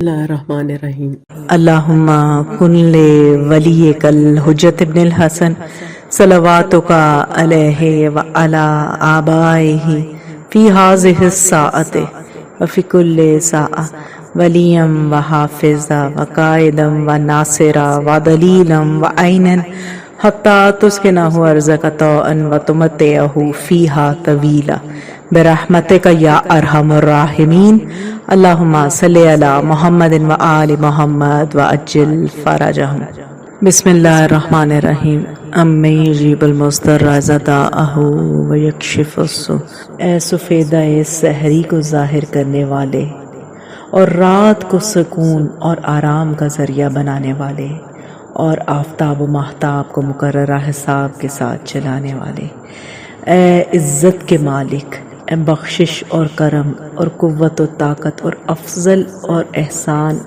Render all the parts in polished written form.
اللہ الرحمن الرحیم۔ اللہم کن لولیک الحجت ابن الحسن صلواتک علیہ وعلی آبائہ فی ہذہ الساعۃ وفی کل ساعہ ولیا وحافظا وقائدا وناصرا ودلیلا وعینا حتی تسکنہ ارضک طوعا وتمتعہ فیہا طویلا برحمتک یا ارحم الراحمین۔ اللہم صلی علی محمد و آل محمد وعجل فرجہم۔ بسم اللہ الرحمن الرحیم۔ امی یجیب المضطر اذا دعاہ ویکشف السوء۔ اے سفیدہ سحری کو ظاہر کرنے والے اور رات کو سکون اور آرام کا ذریعہ بنانے والے اور آفتاب و ماہتاب کو مقررہ حساب کے ساتھ چلانے والے، اے عزت کے مالک، اے بخشش اور کرم اور قوت و طاقت اور افضل اور احسان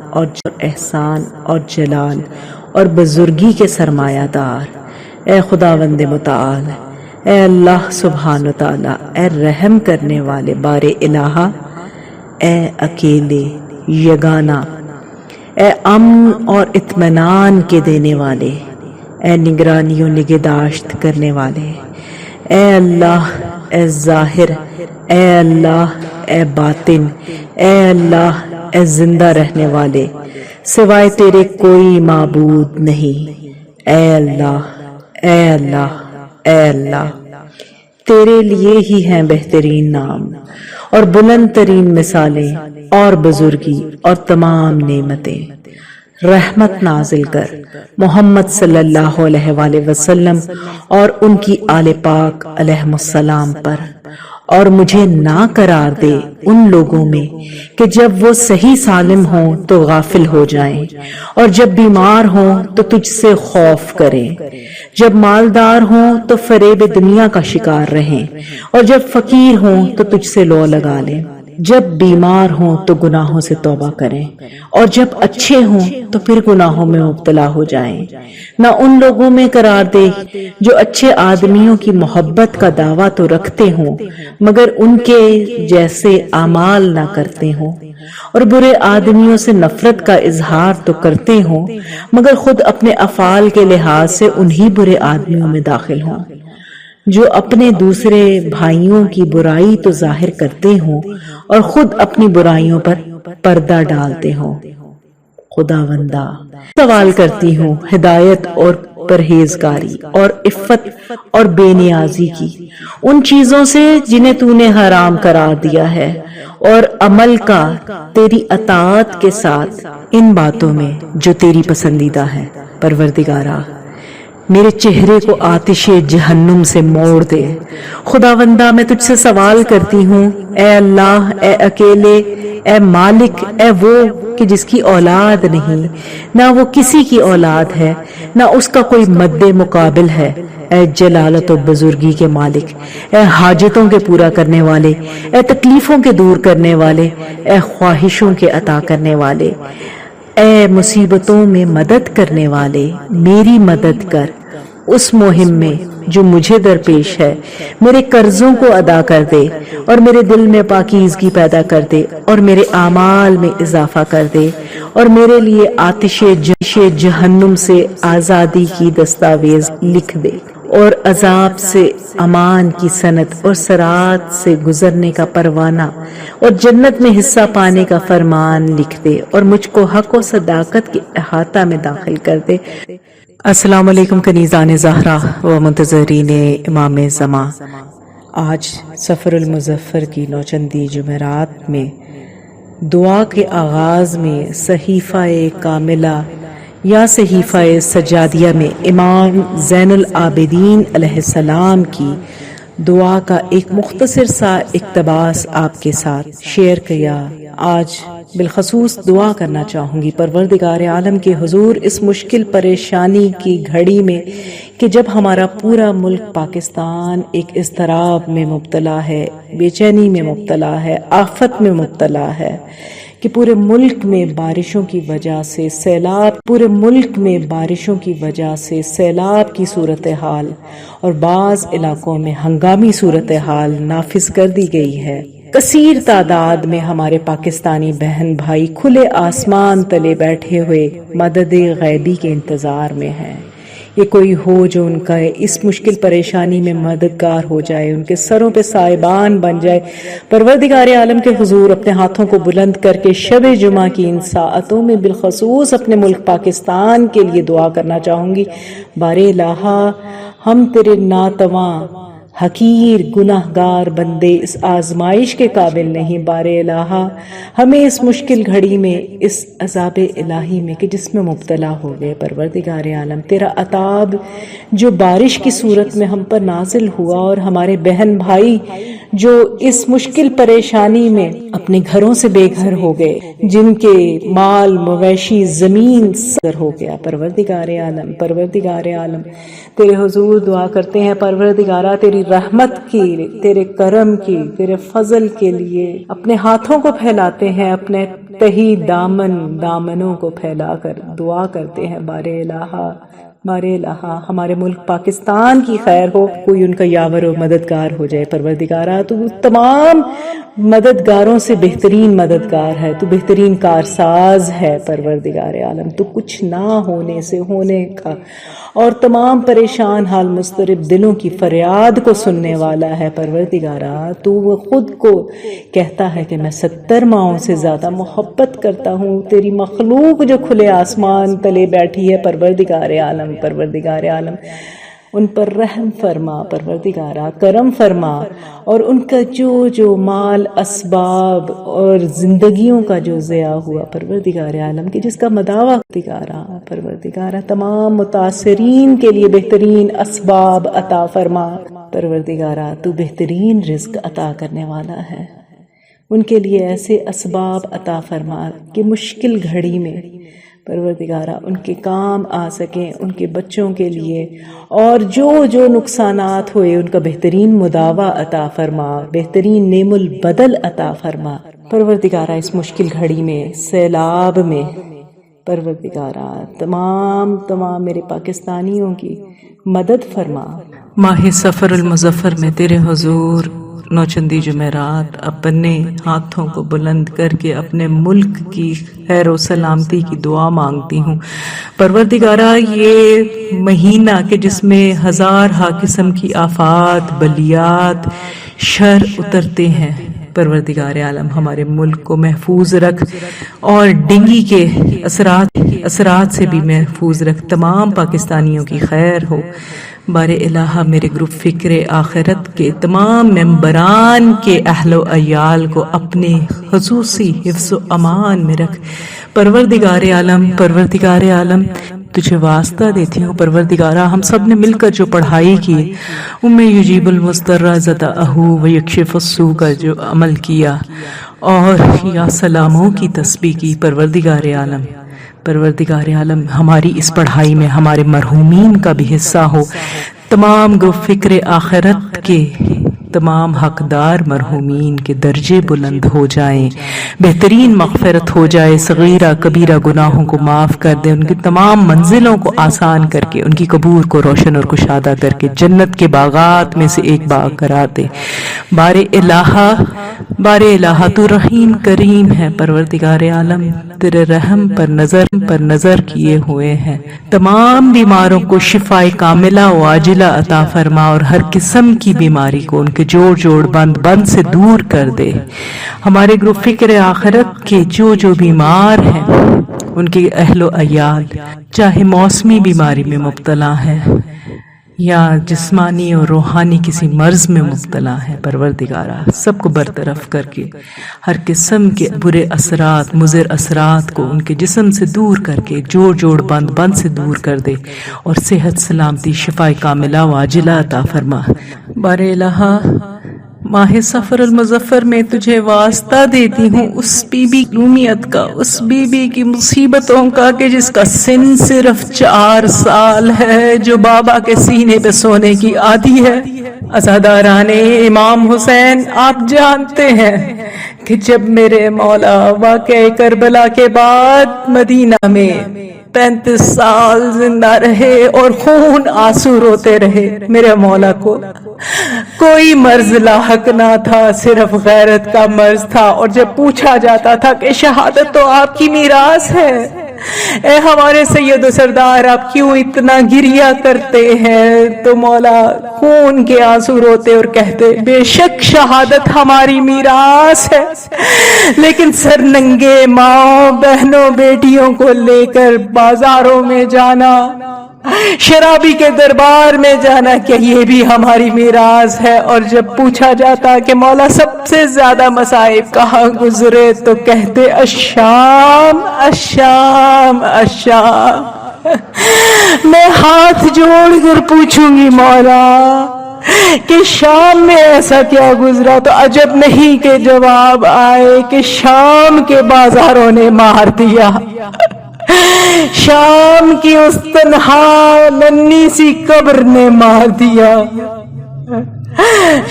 اور جلال اور بزرگی کے سرمایہ دار، اے خداوند متعال، اے اللہ سبحانہ و تعالی، اے رحم کرنے والے بار الہ، اے اکیلے یگانہ، اے امن اور اطمینان کے دینے والے، اے نگرانی و نگہداشت کرنے والے، اے اللہ، اے ظاہر، اے اللہ، اے باطن، اے اللہ، اے زندہ رہنے والے، سوائے تیرے کوئی معبود نہیں، اے اللہ، اے اللہ، اے اللہ۔ تیرے لیے ہی ہیں بہترین نام اور بلند ترین مثالیں اور بزرگی اور تمام نعمتیں۔ رحمت نازل کر محمد صلی اللہ علیہ وآلہ وسلم اور ان کی آل پاک علیہم السلام پر، اور مجھے نہ قرار دے ان لوگوں میں کہ جب وہ صحیح سالم ہوں تو غافل ہو جائیں، اور جب بیمار ہوں تو تجھ سے خوف کریں، جب مالدار ہوں تو فریب دنیا کا شکار رہیں، اور جب فقیر ہوں تو تجھ سے لو لگا لیں، جب بیمار ہوں تو گناہوں سے توبہ کریں، اور جب اچھے ہوں تو پھر گناہوں میں مبتلا ہو جائیں۔ نہ ان لوگوں میں قرار دے جو اچھے آدمیوں کی محبت کا دعویٰ تو رکھتے ہوں مگر ان کے جیسے اعمال نہ کرتے ہوں، اور برے آدمیوں سے نفرت کا اظہار تو کرتے ہوں مگر خود اپنے افعال کے لحاظ سے انہی برے آدمیوں میں داخل ہوں، جو اپنے دوسرے بھائیوں کی برائی تو ظاہر کرتے ہوں اور خود اپنی برائیوں پر پردہ ڈالتے ہوں۔ خداوندا، سوال کرتی ہوں ہدایت اور پرہیزگاری اور عفت اور بے نیازی کی ان چیزوں سے جنہیں تو نے حرام قرار دیا ہے، اور عمل کا تیری اطاعت کے ساتھ ان باتوں میں جو تیری پسندیدہ ہے۔ پروردگارا، میرے چہرے کو آتش جہنم سے موڑ دے۔ خداوندہ، میں تجھ سے سوال کرتی ہوں، اے اللہ، اے اکیلے، اے مالک، اے وہ کہ جس کی اولاد نہیں، نہ وہ کسی کی اولاد ہے، نہ اس کا کوئی مد مقابل ہے، اے جلالت و بزرگی کے مالک، اے حاجتوں کے پورا کرنے والے، اے تکلیفوں کے دور کرنے والے، اے خواہشوں کے عطا کرنے والے، اے مصیبتوں میں مدد کرنے والے، میری مدد کر اس مہم میں جو مجھے درپیش ہے، میرے قرضوں کو ادا کر دے، اور میرے دل میں پاکیزگی پیدا کر دے، اور میرے اعمال میں اضافہ کر دے، اور میرے لیے آتش جہنم سے آزادی کی دستاویز لکھ دے، اور عذاب سے امان کی سند اور صراط سے گزرنے کا پروانہ اور جنت میں حصہ پانے کا فرمان لکھ دے، اور مجھ کو حق و صداقت کے احاطہ میں داخل کر دے۔ السلام علیکم کنیزان زہرا و منتظرین امام زمان۔ آج سفر المظفر کی نوچندی جمعرات میں دعا کے آغاز میں صحیفہ کاملہ یا صحیفہ سجادیہ میں امام زین العابدین علیہ السلام کی دعا کا ایک مختصر سا اقتباس آپ کے ساتھ شیئر کیا۔ آج بالخصوص دعا کرنا چاہوں گی پروردگار عالم کے حضور اس مشکل پریشانی کی گھڑی میں کہ جب ہمارا پورا ملک پاکستان ایک اضطراب میں مبتلا ہے، بے چینی میں مبتلا ہے، آفت میں مبتلا ہے، کہ پورے ملک میں بارشوں کی وجہ سے سیلاب کی صورتحال اور بعض علاقوں میں ہنگامی صورتحال نافذ کر دی گئی ہے۔ کثیر تعداد میں ہمارے پاکستانی بہن بھائی کھلے آسمان تلے بیٹھے ہوئے مدد غیبی کے انتظار میں ہیں۔ یہ کوئی ہو جو ان کا اس مشکل پریشانی میں مددگار ہو جائے، ان کے سروں پہ سائبان بن جائے۔ پروردگار عالم کے حضور اپنے ہاتھوں کو بلند کر کے شب جمعہ کی ان ساعتوں میں بالخصوص اپنے ملک پاکستان کے لیے دعا کرنا چاہوں گی۔ بار الہا، ہم تیرے ناتواں حقیر گناہگار بندے اس آزمائش کے قابل نہیں۔ بار الہا، ہمیں اس مشکل گھڑی میں، اس عذاب الہی میں کہ جس میں مبتلا ہو گئے، پروردگار عالم تیرا عطاب جو بارش کی صورت میں ہم پر نازل ہوا، اور ہمارے بہن بھائی جو اس مشکل پریشانی میں اپنے گھروں سے بے گھر ہو گئے، جن کے مال مویشی زمین سر ہو گیا، پروردگار عالم تیرے حضور دعا کرتے ہیں پروردگارہ تیری رحمت کی، تیرے کرم کی، تیرے فضل کے لیے اپنے ہاتھوں کو پھیلاتے ہیں، اپنے تہی دامنوں کو پھیلا کر دعا کرتے ہیں۔ بار الہا ہمارے ملک پاکستان کی خیر ہو، کوئی ان کا یاور و مددگار ہو جائے۔ پروردگارہ تو تمام مددگاروں سے بہترین مددگار ہے، تو بہترین کارساز ہے۔ پروردگار عالم تو کچھ نہ ہونے سے ہونے کا اور تمام پریشان حال مضطرب دلوں کی فریاد کو سننے والا ہے۔ پروردگارہ تو وہ خود کو کہتا ہے کہ میں 70 ماؤں سے زیادہ محبت کرتا ہوں تیری مخلوق جو کھلے آسمان تلے بیٹھی ہے۔ پروردگار عالم ان پر رحم فرما، پروردگارہ کرم فرما، اور ان کا جو مال اسباب اور زندگیوں کا جو ضیاع ہوا پروردگار عالم کی جس کا مداوع پروردگارہ تمام متاثرین کے لیے بہترین اسباب عطا فرما۔ پروردگارہ تو بہترین رزق عطا کرنے والا ہے، ان کے لیے ایسے اسباب عطا فرما کہ مشکل گھڑی میں پروردگارہ ان کے کام آ سکیں، ان کے بچوں کے لیے، اور جو نقصانات ہوئے ان کا بہترین مداوع عطا فرما، بہترین نعم البدل عطا فرما۔ پروردگارہ اس مشکل گھڑی میں، سیلاب میں، پروردگارہ تمام میرے پاکستانیوں کی مدد فرما۔ ماہ سفر المظفر میں تیرے حضور نوچندی جمعرات اپنے ہاتھوں کو بلند کر کے اپنے ملک کی خیر و سلامتی کی دعا مانگتی ہوں۔ پروردگارہ یہ مہینہ کہ جس میں ہزارہا قسم کی آفات، بلیات، شر اترتے ہیں، پروردگار عالم ہمارے ملک کو محفوظ رکھ اور ڈینگی کے اثرات سے بھی محفوظ رکھ، تمام پاکستانیوں کی خیر ہو۔ بار الہا میرے گروپ فکر آخرت کے تمام ممبران کے اہل و عیال کو اپنے خصوصی حفظ و امان میں رکھ۔ پروردگار عالم تجھے واسطہ دیتی ہوں پروردگارہ، ہم سب نے مل کر جو پڑھائی کی، ام یجیب المضطر ذتاہ ویکشف السوء کا جو عمل کیا، اور یا سلاموں کی تسبیح کی، پروردگار عالم ہماری اس پڑھائی میں ہمارے مرحومین کا بھی حصہ ہو، تمام گروپ فکر آخرت کے تمام حقدار مرحومین کے درجے بلند ہو جائیں، بہترین مغفرت ہو جائے، صغیرہ کبیرہ گناہوں کو معاف کر دے، ان کی تمام منزلوں کو آسان کر کے، ان کی قبور کو روشن اور کشادہ کر کے جنت کے باغات میں سے ایک باغ کرا دے۔ بار الہا تو رحیم کریم ہے، پروردگار عالم تیرے رحم پر نظر کیے ہوئے ہیں، تمام بیماروں کو شفاء کاملہ و عاجلہ عطا فرما، اور ہر قسم کی بیماری کو ان کے جوڑ بند سے دور کر دے۔ ہمارے گروپ فکر آخرت کے جو بیمار ہیں، ان کے اہل و عیال چاہے موسمی بیماری میں مبتلا ہیں یا جسمانی اور روحانی کسی مرض میں مبتلا ہے، پروردگارہ سب کو برطرف کر کے ہر قسم کے برے اثرات، مضر اثرات کو ان کے جسم سے دور کر کے جوڑ بند سے دور کر دے، اور صحت سلامتی شفاء کاملہ و عاجلہ عطا فرما۔ بار الہا ماہ سفر المظفر میں تجھے واسطہ دیتی ہوں اس بی بی رومیت کا، اس بی بی کی مصیبتوں کا کہ جس کا سن صرف 4 سال ہے، جو بابا کے سینے پہ سونے کی عادی ہے۔ عزاداران امام حسین، آپ جانتے ہیں کہ جب میرے مولا واقعہ کربلا کے بعد مدینہ میں 35 سال زندہ رہے اور خون آنسو روتے رہے. میرے مولا کو کوئی مرض لاحق نہ تھا، صرف غیرت کا مرض تھا. اور جب پوچھا جاتا تھا کہ شہادت تو آپ کی میراث ہے، اے ہمارے سید و سردار آپ کیوں اتنا گریہ کرتے ہیں، تو مولا خون کے آنسو روتے اور کہتے بے شک شہادت ہماری میراث ہے، لیکن سر ننگے ماؤں بہنوں بیٹیوں کو لے کر بازاروں میں جانا، شرابی کے دربار میں جانا، کہ یہ بھی ہماری میراث ہے. اور جب پوچھا جاتا کہ مولا سب سے زیادہ مصائب کہاں گزرے، تو کہتے الشام الشام الشام. میں ہاتھ جوڑ کر پوچھوں گی مولا کہ شام میں ایسا کیا گزرا، تو عجب نہیں کہ جواب آئے کہ شام کے بازاروں نے مار دیا، شام کی اس تنہا ننھی سی قبر نے مار دیا،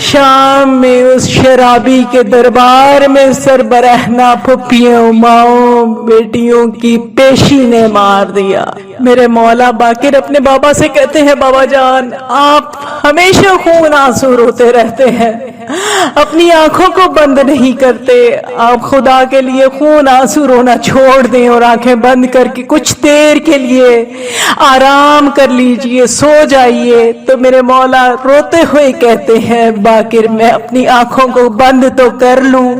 شام میں اس شرابی کے دربار میں سربرہنہ پھپھیوں ماؤں بیٹیوں کی پیشی نے مار دیا. میرے مولا باقر اپنے بابا سے کہتے ہیں بابا جان آپ ہمیشہ خون آنسو روتے رہتے ہیں، اپنی آنکھوں کو بند نہیں کرتے، آپ خدا کے لیے خون آنسو رونا چھوڑ دیں اور آنکھیں بند کر کے کچھ دیر کے لیے آرام کر لیجئے، سو جائیے. تو میرے مولا روتے ہوئے کہتے ہیں باقر میں اپنی آنکھوں کو بند تو کر لوں،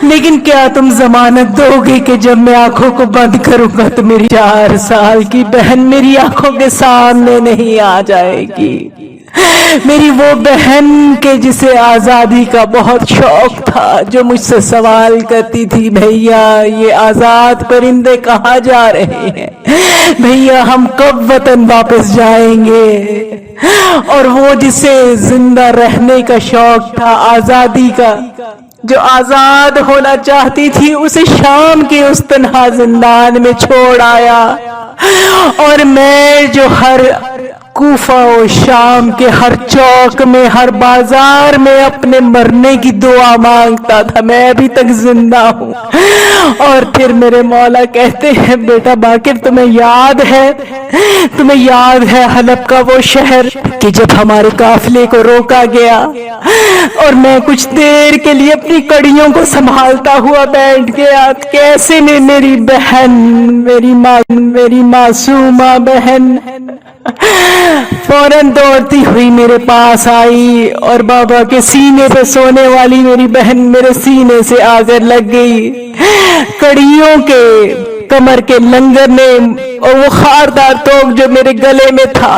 لیکن کیا تم ضمانت دو گے کہ جب میں آنکھوں کو بند کروں گا تو میری 4 سال کی بہن میری آنکھوں کے سامنے نہیں آ جائے گی، میری وہ بہن کے جسے آزادی کا بہت شوق تھا، جو مجھ سے سوال کرتی تھی بھیا یہ آزاد پرندے کہاں جا رہے ہیں، بھیا ہم کب وطن واپس جائیں گے. اور وہ جسے زندہ رہنے کا شوق تھا، آزادی کا، جو آزاد ہونا چاہتی تھی، اسے شام کے اس تنہا زندان میں چھوڑ آیا. اور میں جو ہر کوفہ و شام کے ہر چوک میں ہر بازار میں اپنے مرنے کی دعا مانگتا تھا، میں ابھی تک زندہ ہوں. اور پھر میرے مولا کہتے ہیں بیٹا باقر تمہیں یاد ہے حلب کا وہ شہر کہ جب ہمارے قافلے کو روکا گیا اور میں کچھ دیر کے لیے اپنی کڑیوں کو سنبھالتا ہوا بیٹھ گیا، کیسے میں میری بہن میری معصومہ بہن فوراً دوڑتی ہوئی میرے پاس آئی اور بابا کے سینے پہ سونے والی میری بہن میرے سینے سے آ کر لگ گئی. کڑیوں کے کمر کے لنگر نے اور وہ خاردار توک جو میرے گلے میں تھا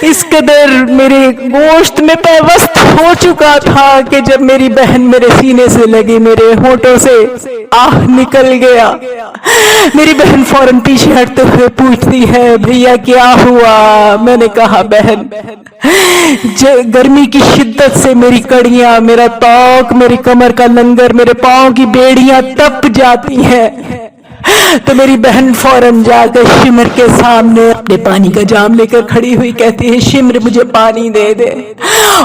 اس قدر میرے گوشت میں پیوست ہو چکا تھا کہ جب میری بہن میرے سینے سے لگی میرے ہونٹوں سے آہ نکل گیا. میری بہن فوراً پیچھے ہٹتے ہوئے پوچھتی ہے بھیا کیا ہوا. میں نے کہا بہن گرمی کی شدت سے میری کڑیاں، میرا توق، میری کمر کا لنگر، میرے پاؤں کی بیڑیاں تپ جاتی ہیں. تو میری بہن فوراً جا کر شمر کے سامنے اپنے پانی کا جام لے کر کھڑی ہوئی کہتی ہے شمر مجھے پانی دے دے.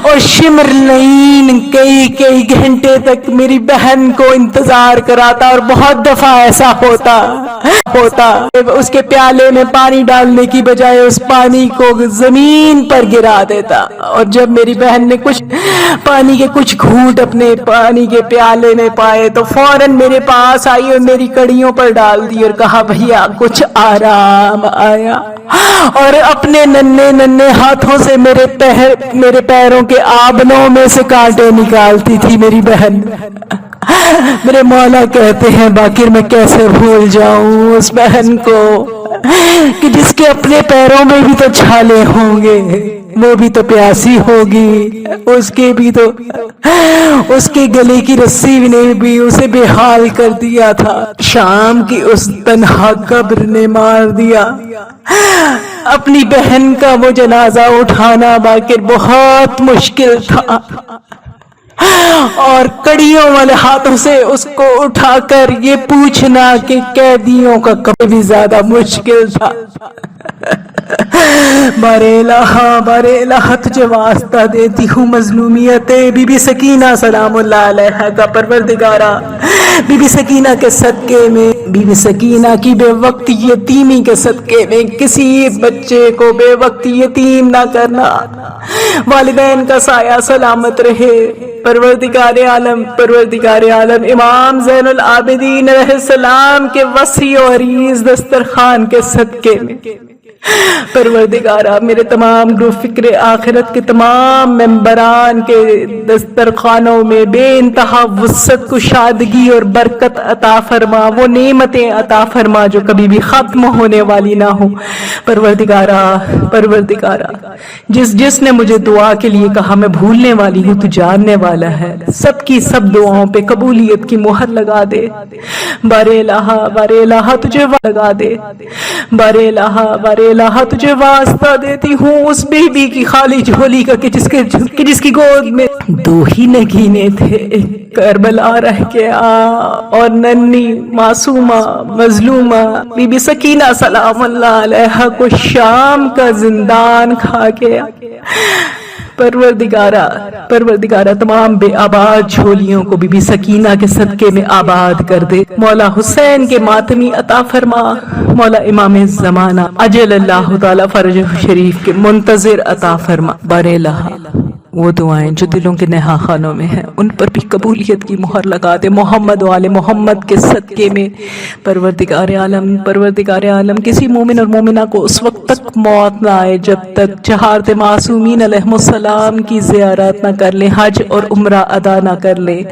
اور شمر لین کئی گھنٹے تک میری بہن کو انتظار کراتا اور بہت دفعہ ایسا ہوتا اس کے پیالے میں پانی ڈالنے کی بجائے اس پانی کو زمین پر گرا دیتا. اور جب میری بہن نے کچھ پانی کے کچھ گھونٹ اپنے پانی کے پیالے میں پائے تو فوراً میرے پاس آئی اور میری کڑیوں پر ڈال دی اور کہا بھیا کچھ آرام آیا. اور اپنے ننھے ہاتھوں سے میرے پیروں کے آبنوں میں سے کانٹے نکالتی تھی میری بہن. میرے مولا کہتے ہیں باقر میں کیسے بھول جاؤں اس بہن کو کہ جس کے اپنے پیروں میں بھی تو چھالے ہوں گے، وہ بھی تو پیاسی ہوگی، اس کے گلے کی رسی نے بھی اسے بے حال کر دیا تھا. شام کی اس تنہا قبر نے مار دیا. اپنی بہن کا وہ جنازہ اٹھانا باقر بہت مشکل تھا. اور کڑیوں والے ہاتھوں سے اس کو اٹھا کر یہ پوچھنا کہ قیدیوں کا کبھی بھی زیادہ مشکل تھا۔ بارے الہ تجھے واسطہ دیتی ہوں مظلومیت بی بی سکینہ سلام اللہ علیہا کا پروردگارا، بی بی سکینہ کے صدقے میں، بی بی سکینہ کی بے وقت یتیمی کے صدقے میں کسی بچے کو بے وقت یتیم نہ کرنا، والدین کا سایہ سلامت رہے۔ پروردگار عالم امام زین العابدین علیہ السلام کے وسیع و عریض دسترخوان کے صدقے میں، پروردگارہ میرے تمام گروہ فکر آخرت کے تمام ممبران کے دسترخوانوں میں بے انتہا وسعت کشادگی اور برکت عطا فرما، وہ نعمتیں عطا فرما جو کبھی بھی ختم ہونے والی نہ ہو۔ پروردگارہ جس نے مجھے دعا کے لیے کہا میں بھولنے والی ہوں، تو جاننے والا ہے، سب کی سب دعاؤں پہ قبولیت کی مہر لگا دے۔ بارے الہ تجھے لگا دے، بارے الہ تجھے واسطہ دیتی ہوں اس بی بی کی خالی جھولی کا کہ جس کی گود میں دو ہی نگینے تھے، کربلا رہ گیا اور ننھی معصومہ مظلومہ بی بی سکینہ سلام اللہ علیہا کو شام کا زندان کھا گیا۔ پروردگارہ تمام بے آباد جھولیوں کو بی بی سکینہ کے صدقے میں آباد کر دے۔ مولا حسین کے ماتمی عطا فرما، مولا امام زمانہ عجل اللہ تعالی فرجہ شریف کے منتظر عطا فرما۔ بارے الہ وہ دعائیں جو دلوں کے نہا خانوں میں ہیں ان پر بھی قبولیت کی مہر لگا دے، محمد و آل محمد کے صدقے میں۔ پروردگار عالم کسی مومن اور مومنہ کو اس وقت تک موت نہ آئے جب تک چہارت معصومین علیہم السلام کی زیارت نہ کر لیں، حج اور عمرہ ادا نہ کر لیں۔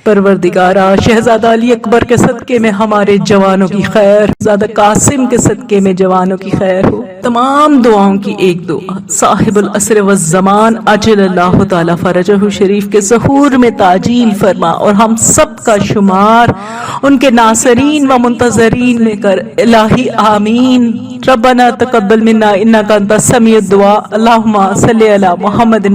پروردگارہ شہزادہ علی اکبر کے صدقے میں ہمارے جوانوں کی خیر، شہزادہ قاسم کے صدقے میں جوانوں کی خیر ہو۔ تمام دعاؤں کی ایک دعا، صاحب العصر والزمان عجل اللہ تعالی فرجہ شریف کے ظہور میں تعجیل فرما اور ہم سب کا شمار ان کے ناصرین و منتظرین میں کر۔ الہی آمین۔ ربنا تقبل منا انک انت السمیع الدعاء، اللہم صلی علی محمد